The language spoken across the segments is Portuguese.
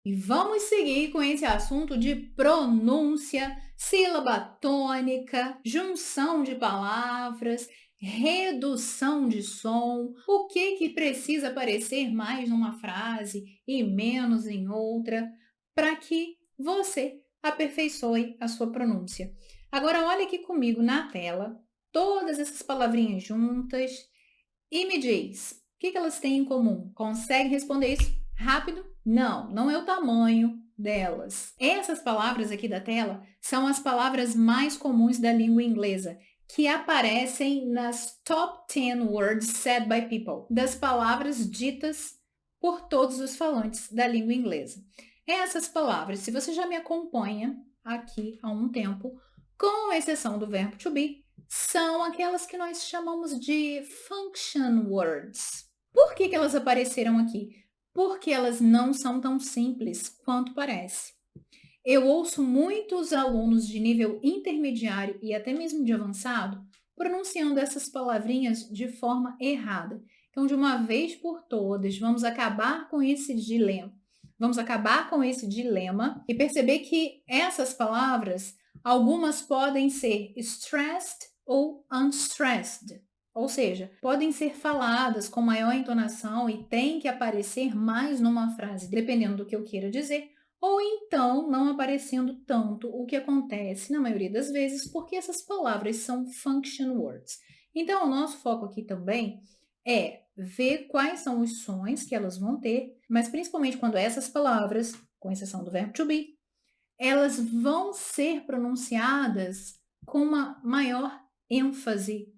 E vamos seguir com esse assunto de pronúncia, sílaba tônica, junção de palavras, redução de som, o que precisa aparecer mais numa frase e menos em outra, para que você aperfeiçoe a sua pronúncia. Agora olha aqui comigo na tela, todas essas palavrinhas juntas e me diz, o que elas têm em comum? Consegue responder isso rápido? Não, não é o tamanho delas. Essas palavras aqui da tela são as palavras mais comuns da língua inglesa, que aparecem nas top 10 words said by people, das palavras ditas por todos os falantes da língua inglesa. Essas palavras, se você já me acompanha aqui há um tempo, com exceção do verbo to be, são aquelas que nós chamamos de function words. Por que elas apareceram aqui? Porque elas não são tão simples quanto parece. Eu ouço muitos alunos de nível intermediário e até mesmo de avançado pronunciando essas palavrinhas de forma errada. Então, de uma vez por todas, vamos acabar com esse dilema. Vamos acabar com esse dilema e perceber que essas palavras, algumas podem ser stressed ou unstressed. Ou seja, podem ser faladas com maior entonação e têm que aparecer mais numa frase, dependendo do que eu queira dizer, ou então não aparecendo tanto, o que acontece na maioria das vezes porque essas palavras são function words. Então, o nosso foco aqui também é ver quais são os sons que elas vão ter, mas principalmente quando essas palavras, com exceção do verbo to be, elas vão ser pronunciadas com uma maior ênfase,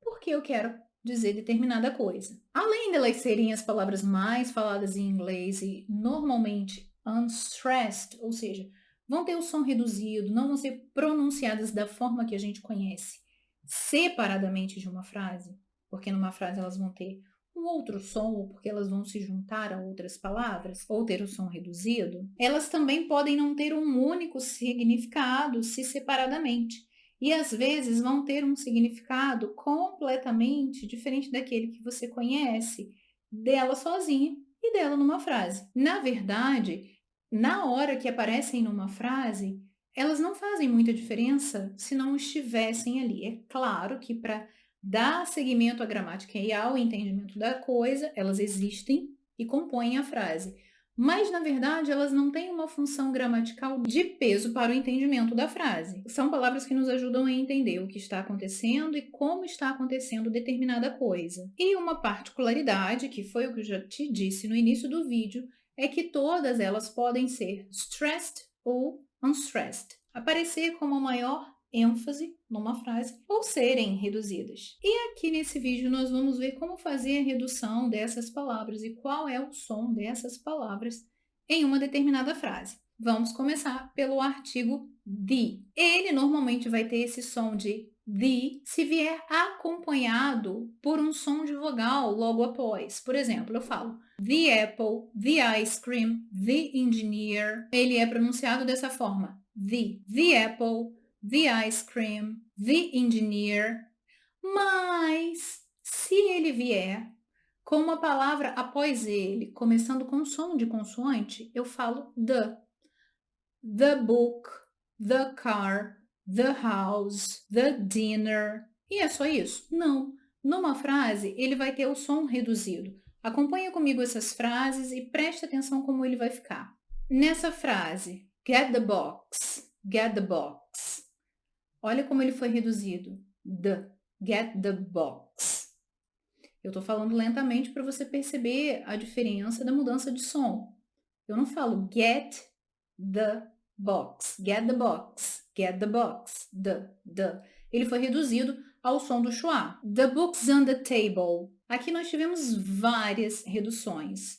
porque eu quero dizer determinada coisa. Além delas serem as palavras mais faladas em inglês e normalmente unstressed, ou seja, vão ter o som reduzido, não vão ser pronunciadas da forma que a gente conhece, separadamente de uma frase, porque numa frase elas vão ter um outro som, ou porque elas vão se juntar a outras palavras, ou ter o som reduzido, elas também podem não ter um único significado se separadamente. E às vezes vão ter um significado completamente diferente daquele que você conhece dela sozinha e dela numa frase. Na verdade, na hora que aparecem numa frase, elas não fazem muita diferença se não estivessem ali. É claro que para dar seguimento à gramática e ao entendimento da coisa, elas existem e compõem a frase. Mas, na verdade, elas não têm uma função gramatical de peso para o entendimento da frase. São palavras que nos ajudam a entender o que está acontecendo e como está acontecendo determinada coisa. E uma particularidade, que foi o que eu já te disse no início do vídeo, é que todas elas podem ser stressed ou unstressed. Aparecer como a maior ênfase numa frase ou serem reduzidas. E aqui nesse vídeo nós vamos ver como fazer a redução dessas palavras e qual é o som dessas palavras em uma determinada frase. Vamos começar pelo artigo the. Ele normalmente vai ter esse som de the se vier acompanhado por um som de vogal logo após. Por exemplo, eu falo the apple, the ice cream, the engineer. Ele é pronunciado dessa forma. The apple, the ice cream, the engineer. Mas, se ele vier com uma palavra após ele, começando com som de consoante, eu falo the book, the car, the house, the dinner. E é só isso? Não. Numa frase, ele vai ter o som reduzido. Acompanha comigo essas frases e preste atenção como ele vai ficar. Nessa frase, get the box, get the box. Olha como ele foi reduzido. Get the box. Eu estou falando lentamente para você perceber a diferença da mudança de som. Eu não falo get the box, get the box, get the box, the. Ele foi reduzido ao som do schwa. The book's on the table. Aqui nós tivemos várias reduções.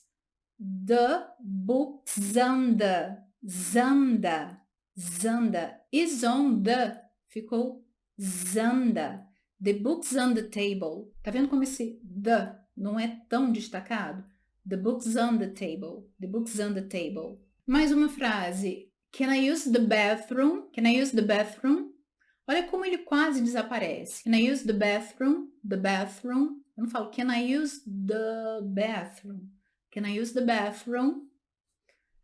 The book's on the, zanda, zanda. Is on the, ficou zanda. The book's on the table. Tá vendo como esse the não é tão destacado? The book's on the table. The book's on the table. Mais uma frase. Can I use the bathroom? Can I use the bathroom? Olha como ele quase desaparece. Can I use the bathroom? The bathroom. Eu não falo can I use the bathroom. Can I use the bathroom?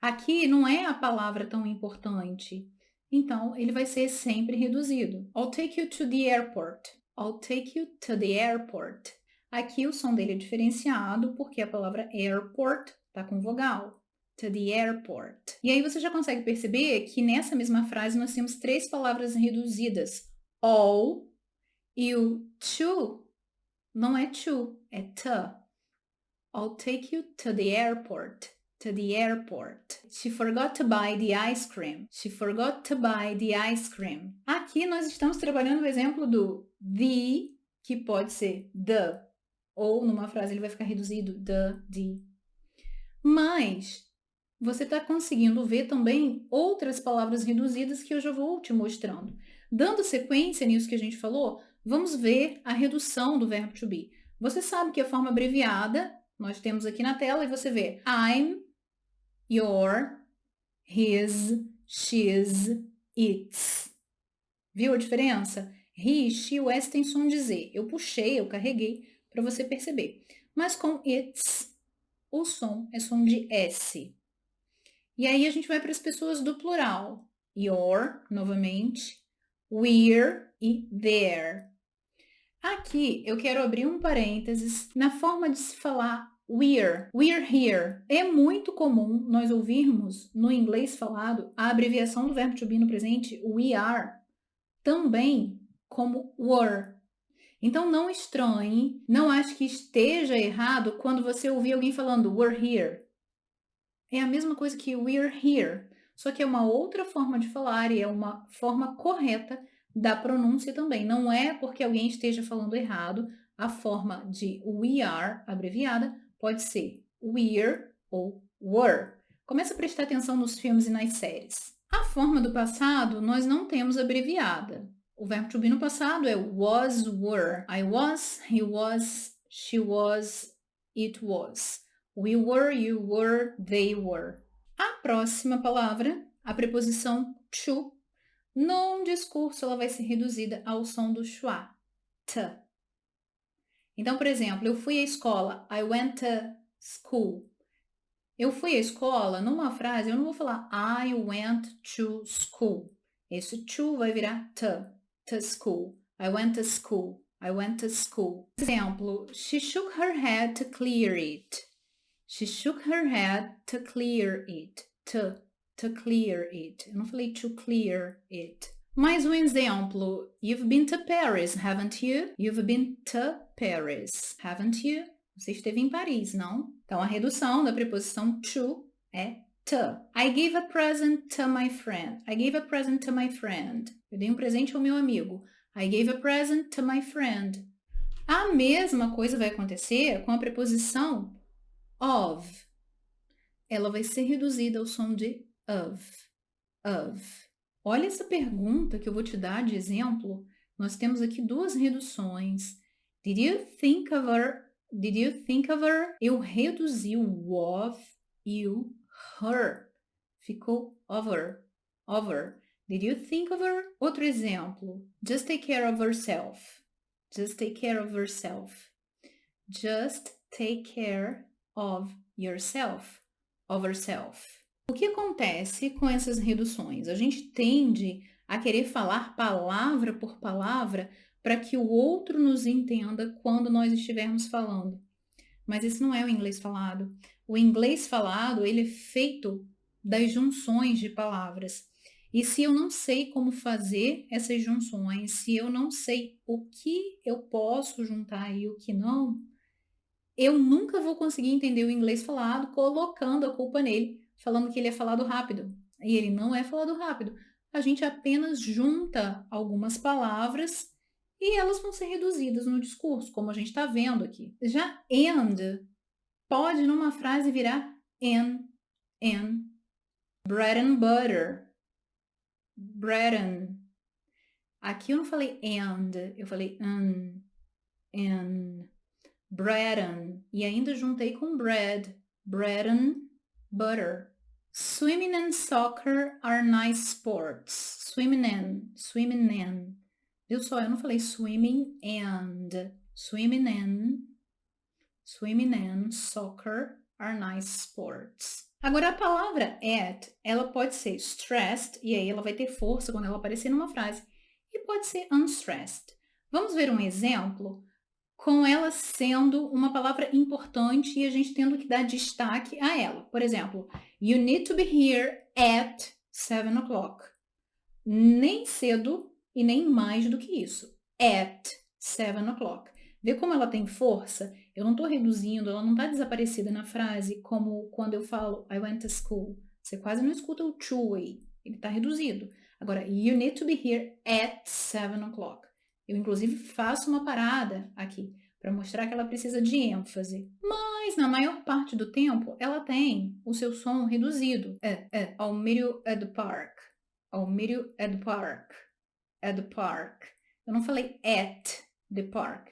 Aqui não é a palavra tão importante. Então, ele vai ser sempre reduzido. I'll take you to the airport. I'll take you to the airport. Aqui o som dele é diferenciado porque a palavra airport está com vogal. To the airport. E aí você já consegue perceber que nessa mesma frase nós temos 3 palavras reduzidas. All e o to não é to, é to. I'll take you to the airport. To the airport. She forgot to buy the ice cream. She forgot to buy the ice cream. Aqui nós estamos trabalhando o exemplo do the, que pode ser the, ou numa frase ele vai ficar reduzido the. Mas você está conseguindo ver também outras palavras reduzidas que eu já vou te mostrando. Dando sequência nisso que a gente falou, vamos ver a redução do verbo to be. Você sabe que a forma abreviada nós temos aqui na tela e você vê I'm, your, his, she's, its. Viu a diferença? He, she, o S tem som de Z. Eu puxei, eu carreguei para você perceber. Mas com its, o som é som de S. E aí a gente vai para as pessoas do plural. Your, novamente, we're e their. Aqui eu quero abrir um parênteses na forma de se falar we're here. É muito comum nós ouvirmos no inglês falado a abreviação do verbo to be no presente, we are, também como were. Então não estranhe, não ache que esteja errado quando você ouvir alguém falando we're here. É a mesma coisa que we're here, só que é uma outra forma de falar e é uma forma correta da pronúncia também. Não é porque alguém esteja falando errado, a forma de we are, abreviada, pode ser we're ou were. Comece a prestar atenção nos filmes e nas séries. A forma do passado nós não temos abreviada. O verbo to be no passado é was, were. I was, he was, she was, it was. We were, you were, they were. A próxima palavra, a preposição to, num discurso ela vai ser reduzida ao som do schwa, t. Então, por exemplo, eu fui à escola, I went to school. Eu fui à escola, numa frase, eu não vou falar I went to school. Esse to vai virar to school. I went to school. I went to school. Exemplo, she shook her head to clear it. She shook her head to clear it. To clear it. Eu não falei to clear it. Mais um exemplo. You've been to Paris, haven't you? You've been to Paris, haven't you? Você esteve em Paris, não? Então, a redução da preposição to é to. I gave a present to my friend. I gave a present to my friend. Eu dei um presente ao meu amigo. I gave a present to my friend. A mesma coisa vai acontecer com a preposição of. Ela vai ser reduzida ao som de of. Olha essa pergunta que eu vou te dar de exemplo. Nós temos aqui 2 reduções. Did you think of her? Did you think of her? Eu reduzi o of e o her. Ficou over. Did you think of her? Outro exemplo. Just take care of herself. Just take care of herself. Just take care of yourself. Of herself. O que acontece com essas reduções? A gente tende a querer falar palavra por palavra para que o outro nos entenda quando nós estivermos falando. Mas esse não é o inglês falado. O inglês falado, ele é feito das junções de palavras. E se eu não sei como fazer essas junções, se eu não sei o que eu posso juntar e o que não, eu nunca vou conseguir entender o inglês falado colocando a culpa nele, falando que ele é falado rápido. E ele não é falado rápido. A gente apenas junta algumas palavras e elas vão ser reduzidas no discurso, como a gente está vendo aqui. Já and pode numa frase virar in. Bread and butter. Bread and. Aqui eu não falei and, eu falei an. Bread and. E ainda juntei com bread. Bread and butter. Swimming and soccer are nice sports. Swimming and. Viu só? Eu não falei swimming and. Swimming and soccer are nice sports. Agora, a palavra at, ela pode ser stressed, e aí ela vai ter força quando ela aparecer numa frase, e pode ser unstressed. Vamos ver um exemplo com ela sendo uma palavra importante e a gente tendo que dar destaque a ela. Por exemplo, you need to be here at 7 o'clock. Nem cedo e nem mais do que isso. At 7 o'clock. Vê como ela tem força? Eu não estou reduzindo, ela não está desaparecida na frase, como quando eu falo I went to school. Você quase não escuta o to aí. Ele está reduzido. Agora, you need to be here at 7 o'clock. Eu, inclusive, faço uma parada aqui para mostrar que ela precisa de ênfase. Mas, na maior parte do tempo, ela tem o seu som reduzido. I'll meet you at the park. I'll meet you at the park. At the park. Eu não falei at the park.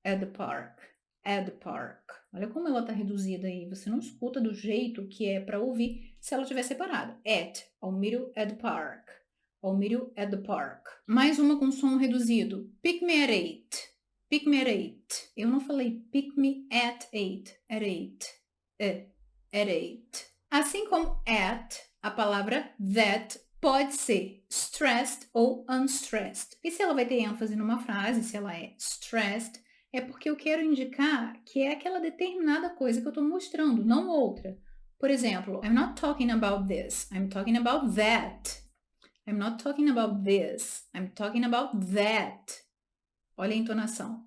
At the park. At the park. Olha como ela está reduzida aí. Você não escuta do jeito que é para ouvir se ela estiver separada. At. I'll meet you at the park. I'll meet you at the park. Mais uma com som reduzido. Pick me at 8. Pick me at 8. Eu não falei pick me at 8. At 8. At 8. Assim como at, a palavra that pode ser stressed ou unstressed. E se ela vai ter ênfase numa frase, se ela é stressed, é porque eu quero indicar que é aquela determinada coisa que eu estou mostrando, não outra. Por exemplo, I'm not talking about this, I'm talking about that. I'm not talking about this, I'm talking about that. Olha a entonação.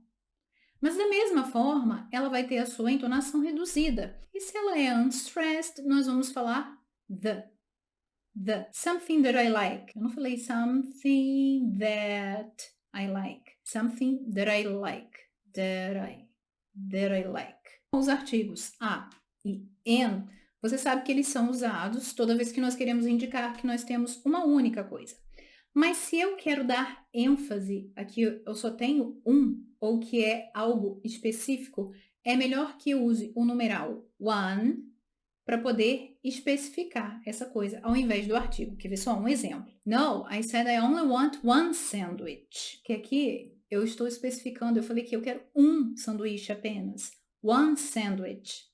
Mas da mesma forma, ela vai ter a sua entonação reduzida. E se ela é unstressed, nós vamos falar the. Something that I like. Eu não falei something that I like. Something that I like. That I like. Os artigos a e an, você sabe que eles são usados toda vez que nós queremos indicar que nós temos uma única coisa. Mas se eu quero dar ênfase aqui, eu só tenho um, ou que é algo específico, é melhor que eu use o numeral one para poder especificar essa coisa, ao invés do artigo. Quer ver só um exemplo? No, I said I only want one sandwich. Que aqui eu estou especificando, eu falei que eu quero um sanduíche apenas. One sandwich.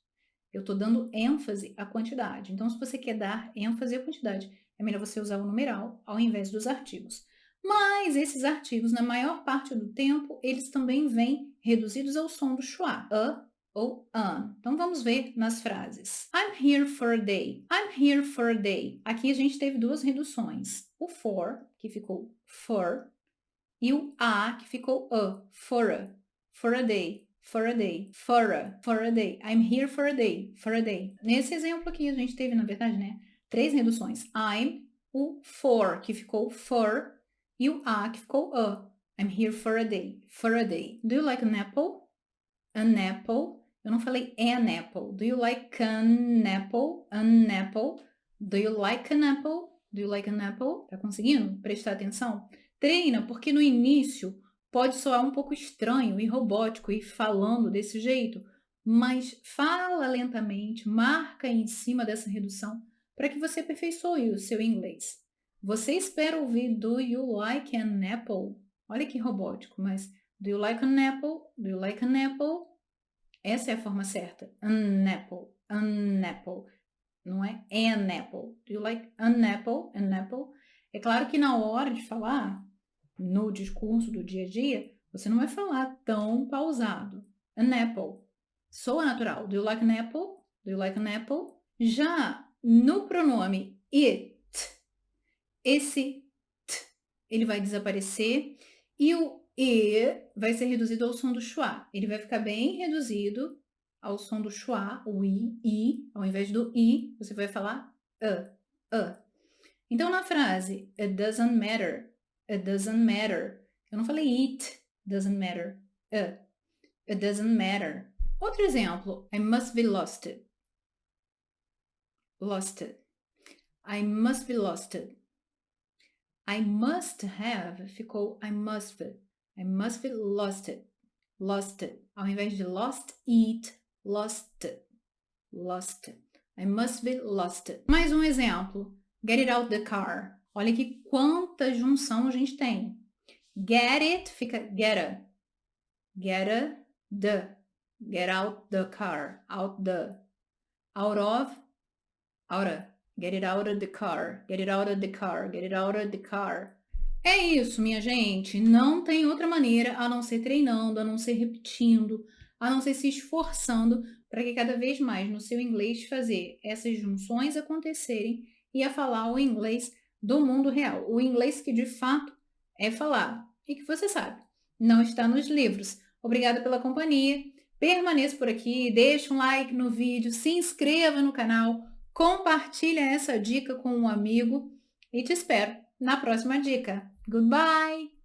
Eu estou dando ênfase à quantidade. Então, se você quer dar ênfase à quantidade, é melhor você usar o numeral ao invés dos artigos. Mas esses artigos, na maior parte do tempo, eles também vêm reduzidos ao som do schwa, a ou an. Então vamos ver nas frases. I'm here for a day. I'm here for a day. Aqui a gente teve duas reduções. O for, que ficou for, e o a, que ficou a, for a day. For a day, for a day. I'm here for a day, for a day. Nesse exemplo aqui a gente teve, na verdade, né, três reduções. I'm, o for, que ficou for, e o a, que ficou a. I'm here for a day, for a day. Do you like an apple? An apple. Eu não falei an apple. Do you like an apple? An apple. Do you like an apple? Do you like an apple? Tá conseguindo prestar atenção? Treina, porque no início pode soar um pouco estranho e robótico ir falando desse jeito, mas fala lentamente, marca em cima dessa redução para que você aperfeiçoe o seu inglês. Você espera ouvir do you like an apple? Olha que robótico, mas do you like an apple? Do you like an apple? Essa é a forma certa. An apple, an apple. Não é an apple. Do you like an apple? An apple. É claro que na hora de falar, no discurso do dia a dia, você não vai falar tão pausado. An apple. Soa natural. Do you like an apple? Do you like an apple? Já no pronome it, esse t, ele vai desaparecer e o e vai ser reduzido ao som do schwa. Ele vai ficar bem reduzido ao som do schwa, o i. Ao invés do i, você vai falar a. Então, na frase, it doesn't matter, it doesn't matter. Eu não falei it doesn't matter, it doesn't matter. Outro exemplo, I must be lost. Lost. I must be lost. I must have ficou I must be. I must be lost. Lost. Ao invés de lost it, lost. Lost. I must be lost. Mais um exemplo. Get it out the car. Olha que quanta junção a gente tem. Get it fica get a. Get a, the. Get out the car. Out the. Out of, Get it out of the car. Get it out of the car. Get it out of the car. É isso, minha gente. Não tem outra maneira a não ser treinando, a não ser repetindo, a não ser se esforçando para que cada vez mais no seu inglês fazer essas junções acontecerem e a falar o inglês do mundo real. O inglês que de fato é falado e que você sabe, não está nos livros. Obrigada pela companhia. Permaneça por aqui, deixa um like no vídeo, se inscreva no canal, compartilha essa dica com um amigo e te espero na próxima dica. Goodbye!